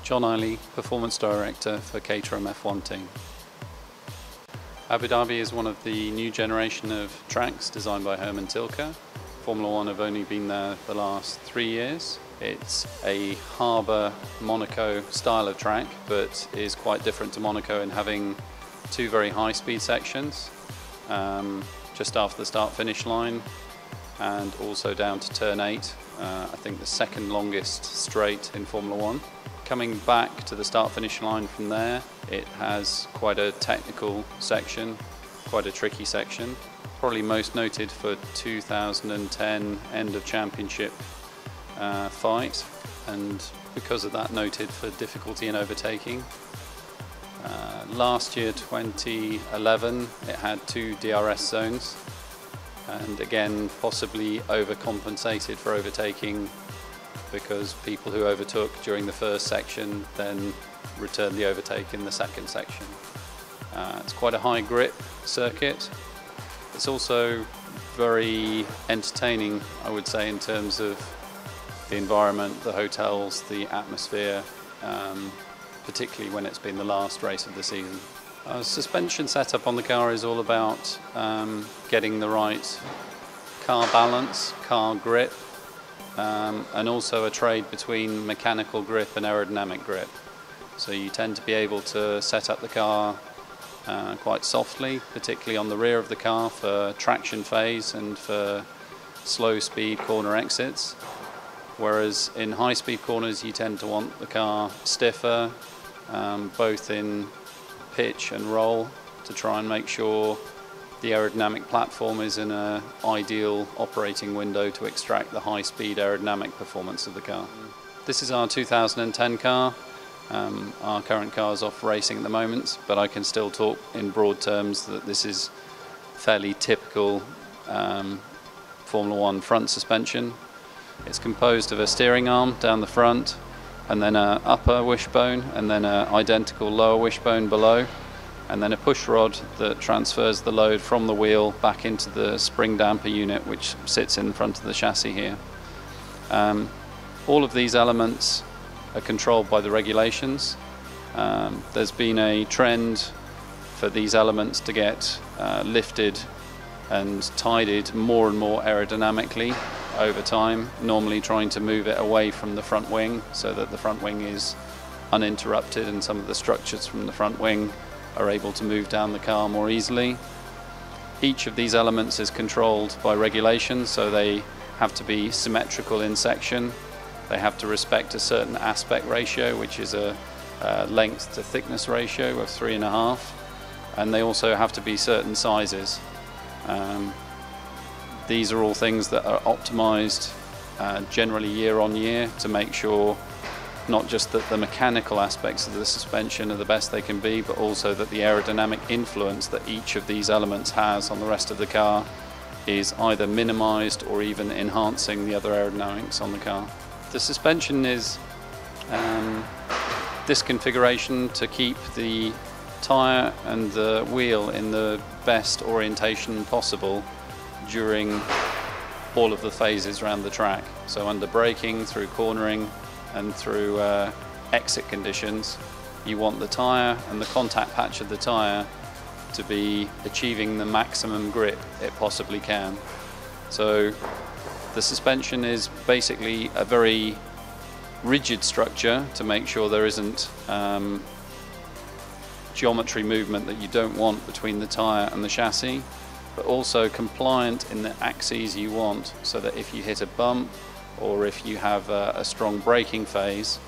John Iley, Performance Director for Caterham F1 team. Abu Dhabi is one of the new generation of tracks designed by Herman Tilke. Formula One have only been there the last 3 years. It's a harbour Monaco style of track, but is quite different to Monaco in having two very high speed sections, just after the start-finish line and also down to turn 8, I think the second longest straight in Formula One. Coming back to the start-finish line from there, it has quite a technical section, quite a tricky section. Probably most noted for 2010 end of championship fight, and because of that noted for difficulty in overtaking. Last year, 2011, it had 2 DRS zones, and again possibly overcompensated for overtaking because people who overtook during the first section then returned the overtake in the second section. It's quite a high grip circuit. It's also very entertaining, I would say, in terms of the environment, the hotels, the atmosphere, particularly when it's been the last race of the season. Suspension setup on the car is all about getting the right car balance, car grip, and also a trade between mechanical grip and aerodynamic grip. So you tend to be able to set up the car quite softly, particularly on the rear of the car for traction phase and for slow speed corner exits. Whereas in high speed corners you tend to want the car stiffer, both in pitch and roll, to try and make sure the aerodynamic platform is in an ideal operating window to extract the high speed aerodynamic performance of the car. This is our 2010 car. Our current car is off racing at the moment, but I can still talk in broad terms that this is fairly typical Formula One front suspension. It's composed of a steering arm down the front, and then an upper wishbone, and then an identical lower wishbone below, and then a push rod that transfers the load from the wheel back into the spring damper unit, which sits in front of the chassis here. All of these elements are controlled by the regulations. There's been a trend for these elements to get lifted and tided more and more aerodynamically over time, normally trying to move it away from the front wing so that the front wing is uninterrupted and some of the structures from the front wing are able to move down the car more easily. Each of these elements is controlled by regulations, so they have to be symmetrical in section. They have to respect a certain aspect ratio, which is a length to thickness ratio of 3.5, and they also have to be certain sizes. These are all things that are optimized generally year on year to make sure not just that the mechanical aspects of the suspension are the best they can be, but also that the aerodynamic influence that each of these elements has on the rest of the car is either minimized or even enhancing the other aerodynamics on the car. The suspension is this configuration to keep the tyre and the wheel in the best orientation possible during all of the phases around the track. So under braking, through cornering, and through exit conditions, you want the tyre and the contact patch of the tyre to be achieving the maximum grip it possibly can. So the suspension is basically a very rigid structure to make sure there isn't geometry movement that you don't want between the tyre and the chassis, but also compliant in the axes you want, so that if you hit a bump or if you have a strong braking phase,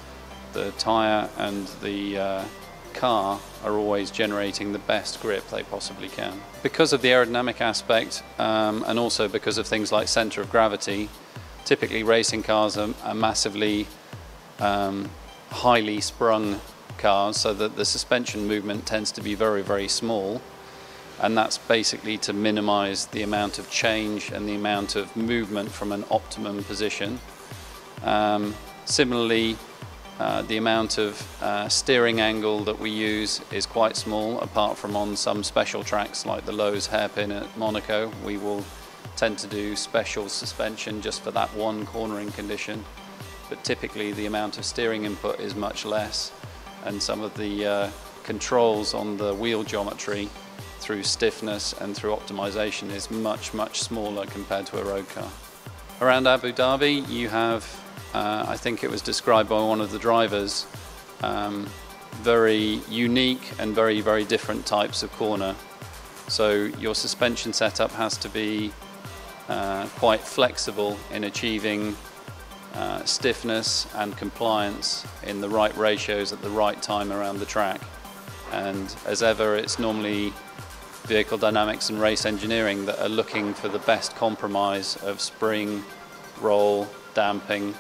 the tyre and the car are always generating the best grip they possibly can. Because of the aerodynamic aspect, and also because of things like centre of gravity, typically racing cars are massively highly sprung cars, so that the suspension movement tends to be very, very small, and that's basically to minimize the amount of change and the amount of movement from an optimum position. Similarly, the amount of steering angle that we use is quite small, apart from on some special tracks like the Lowe's hairpin at Monaco. We will tend to do special suspension just for that one cornering condition. but typically the amount of steering input is much less, and some of the controls on the wheel geometry through stiffness and through optimization is much smaller compared to a road car. Around Abu Dhabi you have, I think it was described by one of the drivers, very unique and very different types of corner. So your suspension setup has to be quite flexible in achieving stiffness and compliance in the right ratios at the right time around the track. And as ever, it's normally vehicle dynamics and race engineering that are looking for the best compromise of spring, roll, damping,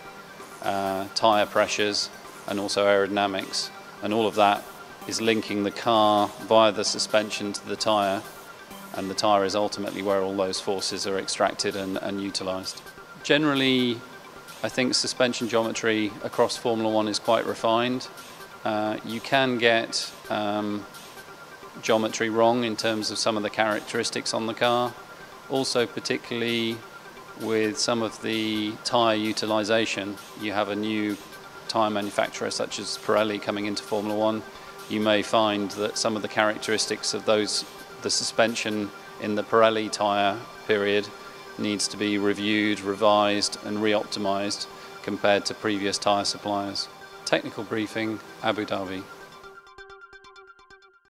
tyre pressures, and also aerodynamics. And all of that is linking the car via the suspension to the tyre, and the tyre is ultimately where all those forces are extracted and utilised. Generally, I think suspension geometry across Formula One is quite refined. You can get geometry wrong in terms of some of the characteristics on the car. Also, particularly with some of the tyre utilisation, you have a new tyre manufacturer such as Pirelli coming into Formula One. You may find that some of the characteristics of the suspension in the Pirelli tyre period needs to be reviewed, revised and re-optimised compared to previous tyre suppliers. Technical briefing, Abu Dhabi.